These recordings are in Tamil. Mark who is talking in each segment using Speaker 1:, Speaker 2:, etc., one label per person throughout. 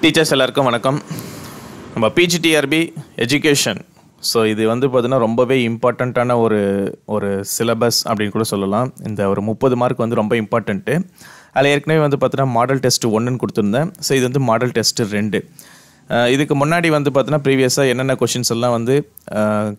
Speaker 1: டீச்சர்ஸ் எல்லாருக்கும் வணக்கம். நம்ம பிஜிடிஆர்பி எஜுகேஷன். ஸோ இது வந்து பார்த்தீங்கன்னா ரொம்பவே இம்பார்ட்டண்ட்டான ஒரு சிலபஸ் அப்படின்னு கூட சொல்லலாம். இந்த ஒரு 30 மார்க் வந்து ரொம்ப இம்பார்ட்டண்ட்டு. அதில் ஏற்கனவே வந்து பார்த்தீங்கன்னா மாடல் டெஸ்ட் 1ன்னு கொடுத்துருந்தேன். ஸோ இது வந்து மாடல் டெஸ்ட்டு 2. இதுக்கு முன்னாடி வந்து பார்த்தீங்கன்னா ப்ரீவியஸாக என்னென்ன கொஷின்ஸ் எல்லாம் வந்து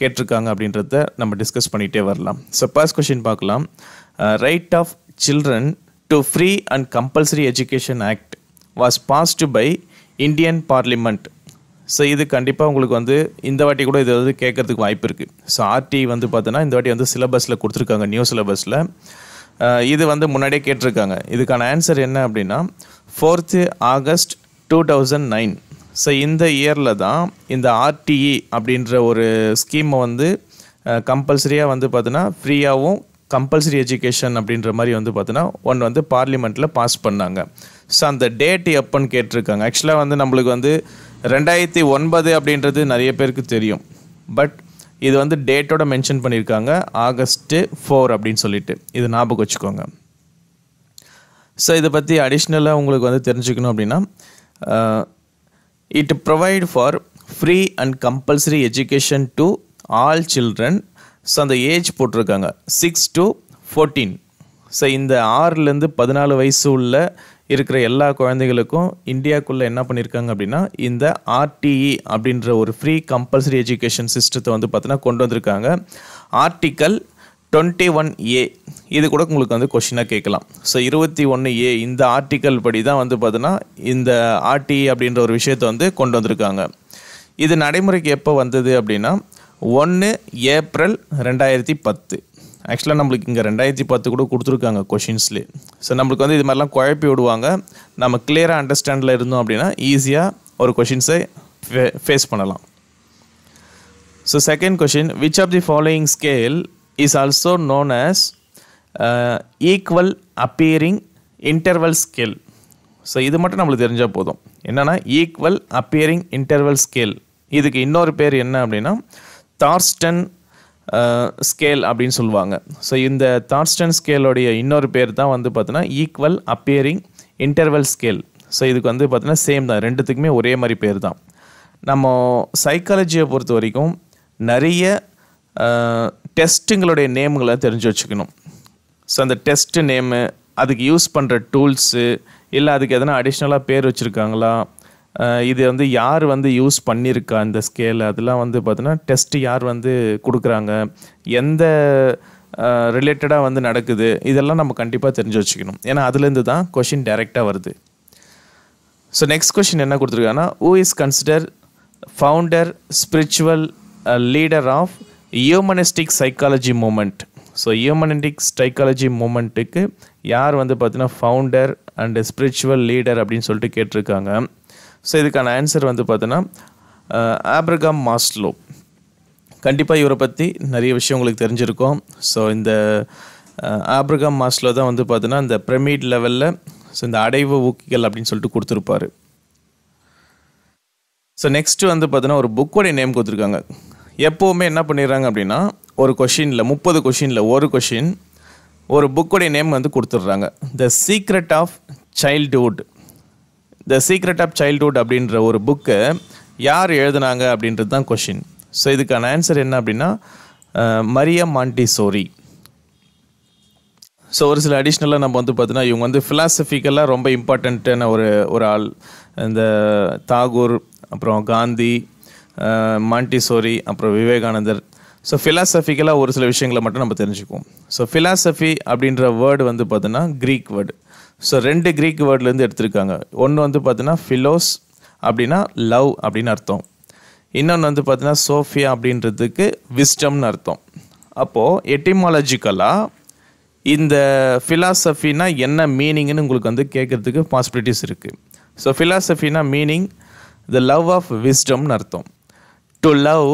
Speaker 1: கேட்டிருக்காங்க அப்படின்றத நம்ம டிஸ்கஸ் பண்ணிகிட்டே வரலாம். ஸோ ஃபர்ஸ்ட் கொஷின் பார்க்கலாம். Right of children to free and compulsory education act was passed by Indian parliament. So இது கண்டிப்பாக உங்களுக்கு வந்து இந்த வாட்டி கூட இது வந்து கேட்கறதுக்கு வாய்ப்பு இருக்குது. ஸோ ஆர்டி வந்து பார்த்தோன்னா இந்த வாட்டி வந்து சிலபஸில் கொடுத்துருக்காங்க, நியூ சிலபஸில். இது வந்து முன்னாடியே கேட்டிருக்காங்க. இதுக்கான ஆன்சர் என்ன அப்படின்னா 4th August 2009. ஸோ இந்த இயரில் தான் இந்த ஆர்டிஇ அப்படின்ற ஒரு ஸ்கீமை வந்து கம்பல்சரியாக வந்து பார்த்தோன்னா ஃப்ரீயாகவும் கம்பல்சரி எஜுகேஷன் அப்படின்ற மாதிரி வந்து பார்த்தோன்னா ஒன்று வந்து பார்லிமெண்ட்டில் பாஸ் பண்ணாங்க. ஸோ அந்த டேட் எப்போன்னு கேட்டிருக்காங்க. ஆக்சுவலாக வந்து நம்மளுக்கு வந்து 2009 அப்படின்றது நிறைய பேருக்கு தெரியும். பட் இது வந்து டேட்டோட மென்ஷன் பண்ணியிருக்காங்க, August 4 அப்படின்னு சொல்லிட்டு. இது ஞாபகம் வச்சுக்கோங்க. ஸோ இதை பற்றி அடிஷ்னலாக உங்களுக்கு வந்து தெரிஞ்சுக்கணும் அப்படின்னா it provide for free and compulsory education to all children. So அந்த ஏஜ் போட்டிருக்காங்க 6 to 14. ஸோ இந்த 6லேருந்து 14 வயசு உள்ள இருக்கிற எல்லா குழந்தைகளுக்கும் இந்தியாவுக்குள்ளே என்ன பண்ணியிருக்காங்க அப்படின்னா இந்த ஆர்டிஇ அப்படின்ற ஒரு ஃப்ரீ கம்பல்சரி எஜுகேஷன் சிஸ்டத்தை வந்து பார்த்தீங்கன்னா கொண்டு வந்திருக்காங்க. ஆர்டிக்கல் 21A இது கூட உங்களுக்கு வந்து கொஷினாக கேட்கலாம். ஸோ 21A இந்த ஆர்டிக்கல் படி தான் வந்து பார்த்தீங்கன்னா இந்த ஆர்டிஇ அப்படின்ற ஒரு விஷயத்தை வந்து கொண்டு வந்திருக்காங்க. இது நடைமுறைக்கு எப்போ வந்தது அப்படின்னா 1 April 2010. ஆக்சுவலாக நம்மளுக்கு இங்கே 2010 கூட கொடுத்துருக்காங்க கொஷின்ஸ்லேயே. ஸோ நம்மளுக்கு வந்து இது மாதிரிலாம் குழப்பி விடுவாங்க. நம்ம கிளியராக அண்டர்ஸ்டாண்டில் இருந்தோம் அப்படின்னா ஈஸியாக ஒரு கொஷின்ஸை ஃபேஸ் பண்ணலாம். So second question, which of the following scale is also known as equal appearing interval scale. So இது மட்டும் நம்மளுக்கு தெரிஞ்சால் போதும். என்னென்னா ஈக்குவல் அப்பியரிங் இன்டர்வல் ஸ்கேல். இதுக்கு இன்னொரு பேர் என்ன அப்படின்னா தார்ஸ்டன் ஸ்கேல் அப்படின்னு சொல்லுவாங்க. ஸோ இந்த தார்ஸ்டன் ஸ்கேலோடைய இன்னொரு பேர் தான் வந்து பார்த்தோன்னா equal appearing interval scale. So இதுக்கு வந்து பார்த்தோன்னா சேம் தான், ரெண்டுத்துக்குமே ஒரே மாதிரி பேர் தான். நம்ம சைக்காலஜியை பொறுத்த வரைக்கும் நிறைய டெஸ்ட்டுங்களுடைய நேம்களை தெரிஞ்சு வச்சுக்கணும். ஸோ அந்த டெஸ்ட்டு நேமு, அதுக்கு யூஸ் பண்ணுற டூல்ஸு, இல்லை அதுக்கு எதனா அடிஷ்னலாக பேர் வச்சுருக்காங்களா, இது வந்து யார் வந்து யூஸ் பண்ணியிருக்கா இந்த ஸ்கேல், அதெல்லாம் வந்து பார்த்தோன்னா டெஸ்ட்டு யார் வந்து கொடுக்குறாங்க, எந்த ரிலேட்டடாக வந்து நடக்குது, இதெல்லாம் நம்ம கண்டிப்பாக தெரிஞ்சு வச்சுக்கணும். ஏன்னா அதுலேருந்து தான் கொஷின் டைரெக்டாக வருது. ஸோ நெக்ஸ்ட் கொஷின் என்ன கொடுத்துருக்காங்கன்னா who is consider founder spiritual leader of humanistic psychology movement. So humanistic psychology மூமெண்ட்டுக்கு யார் வந்து பார்த்தீங்கன்னா ஃபவுண்டர் அண்ட் ஸ்பிரிச்சுவல் லீடர் அப்படின்னு சொல்லிட்டு கேட்டிருக்காங்க. ஸோ இதுக்கான ஆன்சர் வந்து பார்த்தோன்னா ஆப்ரகாம் மாஸ்லோ. கண்டிப்பாக இவரை பற்றி நிறைய விஷயம் உங்களுக்கு தெரிஞ்சிருக்கும். ஸோ இந்த ஆப்ரகாம் மாஸ்லோ தான் வந்து பார்த்தோன்னா இந்த பிரமிட் லெவலில் ஸோ இந்த அடைவு ஊக்கிகள் அப்படின்னு சொல்லிட்டு கொடுத்துருப்பாரு. ஸோ நெக்ஸ்ட்டு வந்து பார்த்தோன்னா ஒரு புக்கோடைய நேம் கொடுத்துருக்காங்க. எப்போவுமே என்ன பண்ணிடுறாங்க அப்படின்னா ஒரு கொஷினில் 30 கொஷினில் ஒரு கொஷின் ஒரு புக்கோடைய நேம் வந்து கொடுத்துட்றாங்க. The secret of childhood. The secret of childhood அப்படின்ற ஒரு புக்கை யார் எழுதுனாங்க அப்படின்றது தான் கொஷின். ஸோ இதுக்கான ஆன்சர் என்ன அப்படின்னா மரியா மாண்டிசோரி. ஸோ ஒரு சில அடிஷ்னலாக நம்ம வந்து பார்த்தோன்னா இவங்க வந்து ஃபிலாசபிக்கலாக ரொம்ப இம்பார்ட்டண்ட்டான ஒரு ஆள். இந்த தாகூர், அப்புறம் காந்தி, மாண்டிசோரி, அப்புறம் விவேகானந்தர். ஸோ ஃபிலாசபிக்கலாக ஒரு சில விஷயங்களை மட்டும் நம்ம தெரிஞ்சுக்குவோம். ஸோ ஃபிலாசபி அப்படின்ற வேர்டு வந்து பார்த்தோன்னா க்ரீக் வேர்டு. ஸோ 2 க்ரீக் வேர்ட்லேருந்து எடுத்திருக்காங்க. ஒன்று வந்து பார்த்தோன்னா ஃபிலோஸ் அப்படின்னா லவ் அப்படின்னு அர்த்தம். இன்னொன்று வந்து பார்த்தோன்னா சோஃபியா அப்படின்றதுக்கு விஸ்டம்னு அர்த்தம். அப்போது எட்டிமாலஜிக்கலாக இந்த ஃபிலாசபினா என்ன மீனிங்னு உங்களுக்கு வந்து கேட்குறதுக்கு பாசிபிலிட்டிஸ் இருக்குது. ஸோ ஃபிலாசபினா மீனிங் த லவ் ஆஃப் விஸ்டம்னு அர்த்தம். To love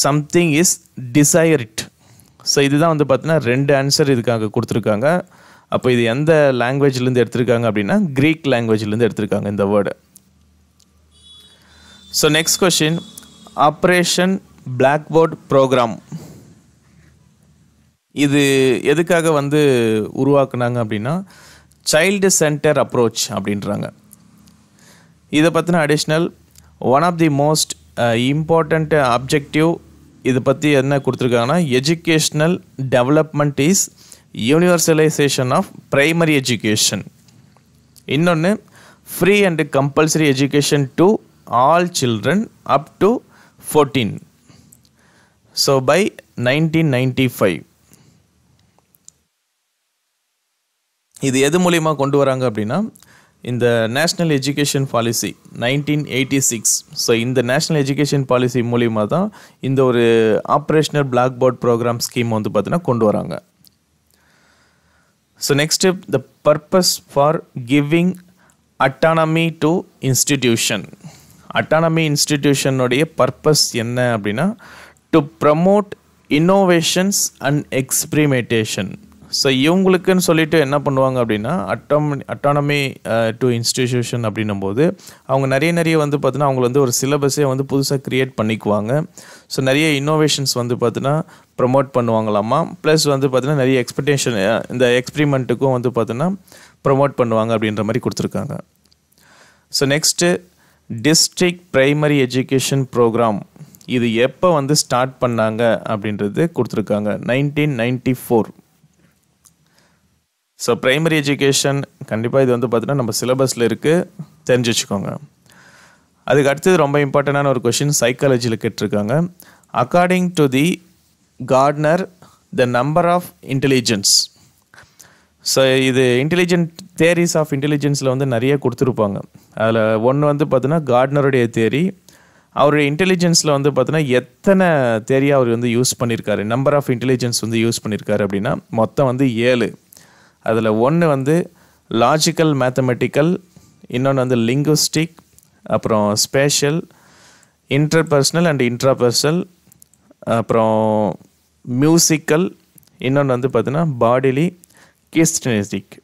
Speaker 1: something is desire it. So இதுதான் வந்து பார்த்தீங்கன்னா 2 ஆன்சர் இதுக்காக கொடுத்துருக்காங்க. அப்போ இது எந்த லாங்குவேஜ்லேருந்து எடுத்திருக்காங்க அப்படின்னா க்ரீக் லாங்குவேஜ்லேருந்து எடுத்திருக்காங்க இந்த word. So next question, operation blackboard programme. இது எதுக்காக வந்து உருவாக்குனாங்க அப்படின்னா சைல்டு சென்டர் அப்ரோச் அப்படின்றாங்க. இதை பற்றின additional one of the most important objective இதை பற்றி என்ன கொடுத்துருக்காங்கன்னா educational development is universalisation of primary education. இன்னொன்று free and compulsory education to all children up to 14. So by 1995. இது எது மூலிமா கொண்டு வராங்க அப்படின்னா இந்த நேஷ்னல் எஜுகேஷன் பாலிசி 1986. ஸோ இந்த நேஷ்னல் எஜுகேஷன் பாலிசி மூலிமா தான் இந்த ஒரு operational black board programme scheme வந்து பார்த்தீங்கன்னா கொண்டு வராங்க. So next the purpose for giving autonomy to institution. Autonomy இன்ஸ்டிடியூஷனுடைய பர்பஸ் என்ன அப்படின்னா to promote innovations and experimentation. So இவங்களுக்குன்னு சொல்லிட்டு என்ன பண்ணுவாங்க அப்படின்னா அட்டானமி டு இன்ஸ்டிடியூஷன் அப்படின்னும் போது அவங்க நிறைய வந்து பார்த்தீங்கன்னா அவங்க வந்து ஒரு சிலபஸே வந்து புதுசாக க்ரியேட் பண்ணிக்குவாங்க. ஸோ நிறைய இன்னோவேஷன்ஸ் வந்து பார்த்தீங்கன்னா ப்ரமோட் பண்ணுவாங்களாமா. ப்ளஸ் வந்து பார்த்தீங்கன்னா நிறைய எக்ஸ்பெக்டேஷன் இந்த எக்ஸ்பிரிமெண்ட்டுக்கும் வந்து பார்த்தீங்கன்னா ப்ரமோட் பண்ணுவாங்க அப்படின்ற மாதிரி கொடுத்துருக்காங்க. So next district primary education programme இது எப்போ வந்து ஸ்டார்ட் பண்ணாங்க அப்படின்றது கொடுத்துருக்காங்க 1994. ஸோ ப்ரைமரி எஜுகேஷன் கண்டிப்பாக இது வந்து பார்த்தீங்கன்னா நம்ம சிலபஸில் இருக்குது, தெரிஞ்சு வச்சுக்கோங்க. அதுக்கு அடுத்தது ரொம்ப இம்பார்ட்டண்டான ஒரு கொஷின் சைக்காலஜியில் கேட்டிருக்காங்க. According to the Gardner the number of intelligence. So இது இன்டெலிஜென்ட் தேரிஸ் ஆஃப் இன்டெலிஜென்ஸில் வந்து நிறைய கொடுத்துருப்பாங்க. அதில் ஒன்று வந்து பார்த்தீங்கன்னா கார்ட்னருடைய தேரி. அவருடைய இன்டெலிஜென்ஸில் வந்து பார்த்தீங்கன்னா எத்தனை தேரியாக அவர் வந்து யூஸ் பண்ணியிருக்காரு, நம்பர் ஆஃப் இன்டெலிஜென்ஸ் வந்து யூஸ் பண்ணியிருக்காரு அப்படின்னா மொத்தம் வந்து 7. அதில் ஒன்று வந்து லாஜிக்கல் மேத்தமெட்டிக்கல், இன்னொன்று வந்து லிங்குவிஸ்டிக், அப்புறம் ஸ்பேஷியல், இன்டர்பர்சனல் அண்ட் இன்ட்ராபர்சனல், அப்புறம் மியூசிக்கல், இன்னொன்று வந்து பார்த்தீங்கன்னா பாடிலி, கிஸ்டனிஸ்டிக்.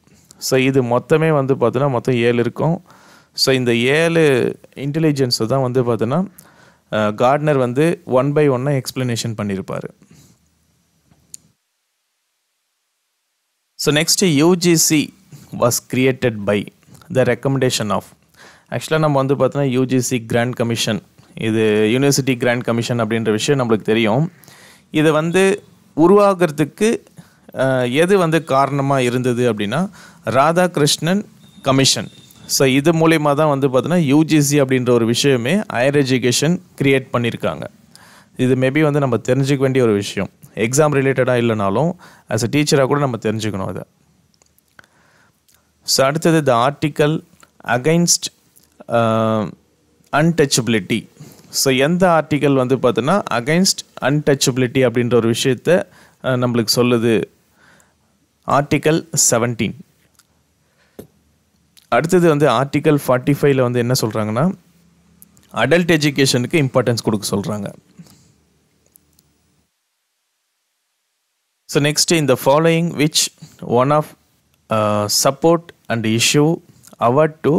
Speaker 1: ஸோ இது மொத்தமே வந்து பார்த்தீங்கன்னா மொத்தம் 7 இருக்கும். ஸோ இந்த 7 இன்டெலிஜென்ஸை தான் வந்து பார்த்தீங்கன்னா கார்ட்னர் வந்து 1 by 1 எக்ஸ்பிளனேஷன் பண்ணியிருப்பார். So next UGC was created by the recommendation of. ஆக்சுவலாக நம்ம வந்து பார்த்தோன்னா யூஜிசி கிராண்ட் கமிஷன், இது யூனிவர்சிட்டி கிராண்ட் கமிஷன் அப்படின்ற விஷயம் நம்மளுக்கு தெரியும். இதை வந்து உருவாகிறதுக்கு எது வந்து காரணமாக இருந்தது அப்படின்னா ராதாகிருஷ்ணன் கமிஷன். ஸோ இது மூலிமா தான் வந்து பார்த்தோன்னா யூஜிசி அப்படின்ற ஒரு விஷயமே ஹையர் எஜுகேஷன் கிரியேட் பண்ணியிருக்காங்க. இது மேபி வந்து நம்ம தெரிஞ்சுக்க வேண்டிய ஒரு விஷயம், எக்ஸாம் ரிலேட்டடாக இல்லைனாலும் ஆஸ் அ டீச்சராக கூட நம்ம தெரிஞ்சுக்கணும் அதை. ஸோ அடுத்தது த ஆர்டிக்கல் அகைன்ஸ்ட் அன்டச்சபிலிட்டி. ஸோ எந்த ஆர்டிக்கல் வந்து பார்த்தோன்னா அகைன்ஸ்ட் அன்டச்சபிலிட்டி அப்படின்ற ஒரு விஷயத்த நம்மளுக்கு சொல்லுது, ஆர்டிக்கல் 17. அடுத்தது வந்து ஆர்டிக்கல் 45 வந்து என்ன சொல்கிறாங்கன்னா அடல்ட் எஜுகேஷனுக்கு இம்பார்ட்டன்ஸ் கொடுக்க சொல்கிறாங்க. ஸோ நெக்ஸ்ட் இந்த following which one of support and issue award to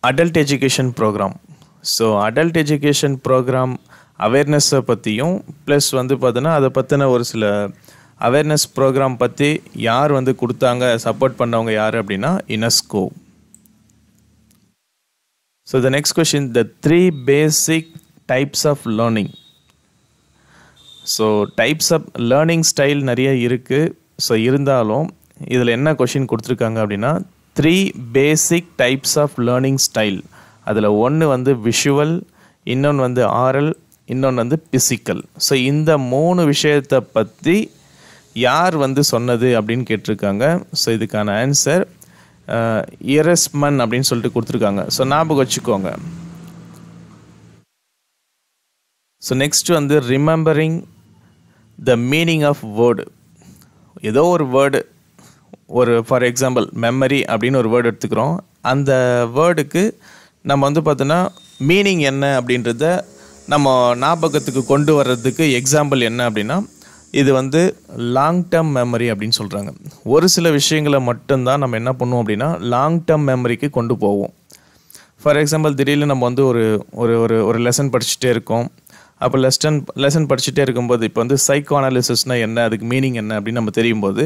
Speaker 1: adult education programme. So adult education programme அவேர்னஸை பற்றியும் ப்ளஸ் வந்து பார்த்தோன்னா அதை பற்றின ஒரு சில அவேர்னஸ் ப்ரோக்ராம் பற்றி யார் வந்து கொடுத்தாங்க, சப்போர்ட் பண்ணவங்க யார் அப்படின்னா UNESCO. So the next question the 3 basic types of learning. So types of learning style நிறைய இருக்குது. ஸோ இருந்தாலும் இதில் என்ன கொஷின் கொடுத்துருக்காங்க அப்படின்னா 3 basic types of learning style. அதில் ஒன்று வந்து விஷுவல், இன்னொன்று வந்து ஆரல், இன்னொன்று வந்து பிசிக்கல். ஸோ இந்த 3 விஷயத்தை பற்றி யார் வந்து சொன்னது அப்படின்னு கேட்டிருக்காங்க. ஸோ இதுக்கான ஆன்சர் எரஸ்மன் அப்படின்னு சொல்லிட்டு கொடுத்துருக்காங்க. ஸோ ஞாபகம் வச்சுக்கோங்க. ஸோ நெக்ஸ்ட் வந்து remembering the meaning of word. ஏதோ ஒரு வேர்டு, ஒரு ஃபார் எக்ஸாம்பிள் மெமரி அப்படின்னு ஒரு வேர்டு எடுத்துக்கிறோம். அந்த வேர்டுக்கு நம்ம வந்து பார்த்தோன்னா மீனிங் என்ன அப்படின்றத நம்ம ஞாபகத்துக்கு கொண்டு வர்றதுக்கு எக்ஸாம்பிள் என்ன அப்படின்னா இது வந்து லாங் டேர்ம் மெமரி அப்படின்னு சொல்கிறாங்க. ஒரு சில விஷயங்களை மட்டும்தான் நம்ம என்ன பண்ணுவோம் அப்படின்னா லாங் டேர்ம் மெமரிக்கு கொண்டு போவோம். ஃபார் எக்ஸாம்பிள் திடீர்னு நம்ம வந்து ஒரு ஒரு ஒரு லெசன் படிச்சுட்டே இருக்கோம், அப்போ லெசன் படிச்சுட்டே இருக்கும்போது இப்போ வந்து சைக்கோ அனாலிசிஸ்னால் என்ன, அதுக்கு மீனிங் என்ன அப்படின்னு நம்ம தெரியும் போது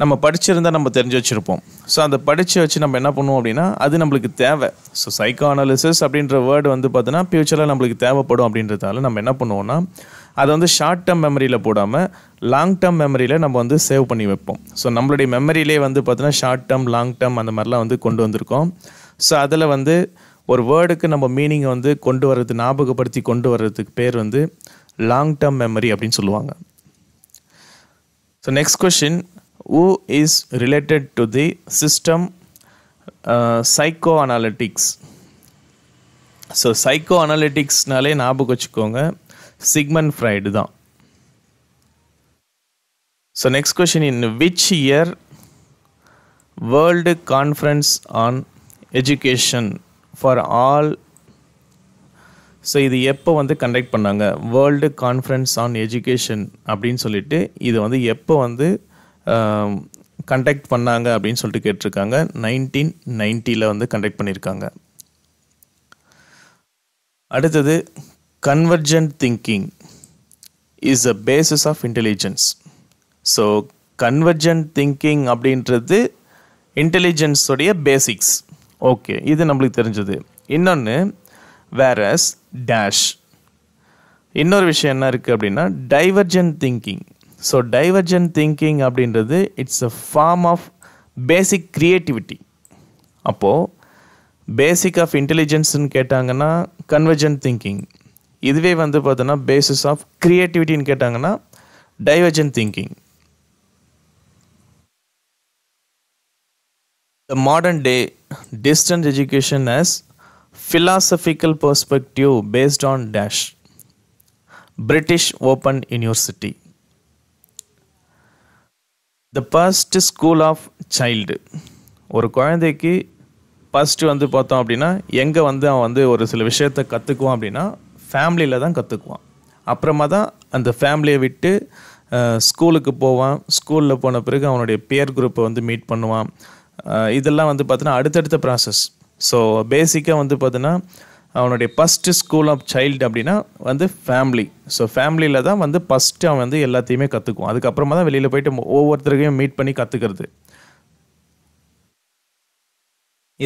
Speaker 1: நம்ம படிச்சிருந்தால் நம்ம தெரிஞ்சு வச்சுருப்போம். ஸோ அந்த படித்து வச்சு நம்ம என்ன பண்ணுவோம் அப்படின்னா அது நம்மளுக்கு தேவை. ஸோ சைக்கோ அனாலிசிஸ் அப்படின்ற வேர்டு வந்து பார்த்தோன்னா ஃப்யூச்சரில் நம்மளுக்கு தேவைப்படும் அப்படின்றதால நம்ம என்ன பண்ணுவோம்னா அதை வந்து ஷார்ட் டேர்ம் மெமரியில் போடாமல் லாங் டேர்ம் மெமரியில் நம்ம வந்து சேவ் பண்ணி வைப்போம். ஸோ நம்மளுடைய மெமரியிலே வந்து பார்த்தோன்னா ஷார்ட் டேர்ம் லாங் டேர்ம் அந்த மாதிரிலாம் வந்து கொண்டு வந்திருக்கோம். ஸோ அதில் வந்து ஒரு வேர்டுக்கு நம்ம மீனிங்கை வந்து கொண்டு வர்றது, ஞாபகப்படுத்தி கொண்டு வர்றதுக்கு பேர் வந்து லாங் டேர்ம் மெமரி அப்படின்னு சொல்லுவாங்க. So next question, who is related to the system psychoanalytics? So சைக்கோ அனாலிட்டிக்ஸ்னாலே ஞாபகம் வச்சுக்கோங்க, சிக்மண்ட் ஃப்ரைடு தான். So next question, in which year world conference on education for all, so இது எப்போ வந்து கண்டக்ட் பண்ணாங்க, வேர்ல்டு கான்ஃபரன்ஸ் ஆன் எஜுகேஷன் அப்படின்னு சொல்லிட்டு இது வந்து எப்போ வந்து கண்டக்ட் பண்ணாங்க அப்படின்னு சொல்லிட்டு கேட்டிருக்காங்க. 1990 வந்து கண்டக்ட் பண்ணியிருக்காங்க. அடுத்தது, convergent thinking is a basis of intelligence. So convergent thinking அப்படின்றது இன்டெலிஜென்ஸோடைய பேசிக்ஸ். ஓகே, இது நம்மளுக்கு தெரிஞ்சது. இன்னொன்று, வேரஸ் டேஷ், இன்னொரு விஷயம் என்ன இருக்குது அப்படின்னா divergent thinking. So divergent thinking அப்படின்றது it's a form of basic creativity. அப்போது பேசிக் ஆஃப் இன்டெலிஜென்ஸ்ன்னு கேட்டாங்கன்னா கன்வர்ஜென்ட் திங்கிங், இதுவே வந்து பார்த்தோன்னா பேசிஸ் ஆஃப் க்ரியேட்டிவிட்டின்னு கேட்டாங்கன்னா divergent thinking. The modern day distance education has philosophical perspective based on dash, British Open University. The first school of child. ஒரு குழந்தைக்கு ஃபஸ்ட்டு வந்து பார்த்தோம் அப்படின்னா எங்கே வந்து அவன் வந்து ஒரு சில விஷயத்தை கற்றுக்குவான் அப்படின்னா ஃபேமிலியில் தான் கற்றுக்குவான். அப்புறமா தான் அந்த ஃபேமிலியை விட்டு ஸ்கூலுக்கு போவான். ஸ்கூலில் போன பிறகு அவனுடைய பியர் குரூப்பை வந்து மீட் பண்ணுவான். இதெல்லாம் வந்து பார்த்தோன்னா அடுத்தடுத்த ப்ராசஸ். ஸோ பேசிக்காக வந்து பார்த்தோன்னா அவனுடைய ஃபஸ்ட்டு ஸ்கூல் ஆஃப் சைல்டு அப்படின்னா வந்து ஃபேமிலி. ஸோ ஃபேமிலியில் தான் வந்து ஃபஸ்ட்டு அவன் வந்து எல்லாத்தையுமே கற்றுக்குவான். அதுக்கப்புறமா தான் வெளியில் போயிட்டு ஒவ்வொருத்தருக்கையும் மீட் பண்ணி கற்றுக்கிறது.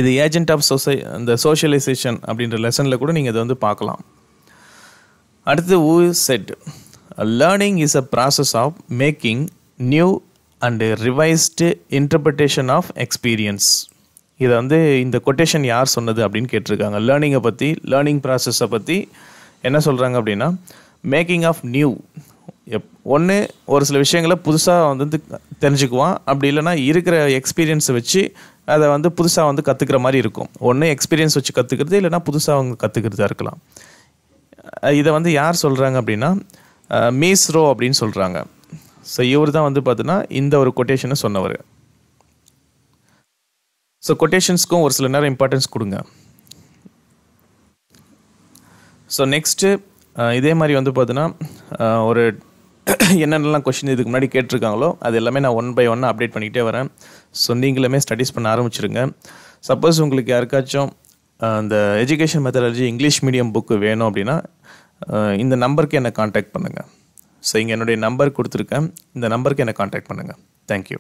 Speaker 1: இது ஏஜென்ட் ஆஃப் இந்த சோஷியலைசேஷன் அப்படின்ற லெசனில் கூட நீங்கள் இதை வந்து பார்க்கலாம். அடுத்து, who said learning is a process of making new and revised interpretation of experience. இதை வந்து இந்த கொட்டேஷன் யார் சொன்னது அப்படின்னு கேட்டிருக்காங்க. லேர்னிங்கை பற்றி, லேர்னிங் ப்ராசஸை பற்றி என்ன சொல்கிறாங்க அப்படின்னா மேக்கிங் ஆஃப் நியூ. ஒன்று ஒரு சில விஷயங்களை புதுசாக வந்து தெரிஞ்சுக்குவான், அப்படி இல்லைனா இருக்கிற எக்ஸ்பீரியன்ஸை வச்சு அதை வந்து புதுசாக வந்து கற்றுக்கிற மாதிரி இருக்கும். ஒன்று எக்ஸ்பீரியன்ஸ் வச்சு கற்றுக்கிறது, இல்லைனா புதுசாக அவங்க கற்றுக்கிறதா இருக்கலாம். இதை வந்து யார் சொல்கிறாங்க அப்படின்னா மீஸ்ரோ அப்படின்னு சொல்கிறாங்க. ஸோ இவர் தான் வந்து பார்த்தீங்கன்னா இந்த ஒரு கொட்டேஷனை சொன்னவர். ஸோ கொட்டேஷன்ஸ்க்கும் ஒரு சில நேரம் இம்பார்ட்டன்ஸ் கொடுங்க. ஸோ நெக்ஸ்ட்டு இதே மாதிரி வந்து பார்த்தீங்கன்னா ஒரு என்னென்னலாம் கொஷின் இதுக்கு முன்னாடி கேட்டிருக்காங்களோ அது எல்லாமே நான் 1 by 1 அப்டேட் பண்ணிக்கிட்டே வரேன். ஸோ நீங்களுமே ஸ்டடீஸ் பண்ண ஆரம்பிச்சிருங்க. சப்போஸ் உங்களுக்கு யாருக்காச்சும் அந்த education methodology English medium book வேணும் அப்படின்னா இந்த நம்பருக்கு என்னை காண்டாக்ட் பண்ணுங்கள். ஸோ இங்கே என்னுடைய நம்பர் கொடுத்துருக்கேன், இந்த நம்பருக்கு என்னை காண்டாக்ட் பண்ணுங்கள். தேங்க்யூ.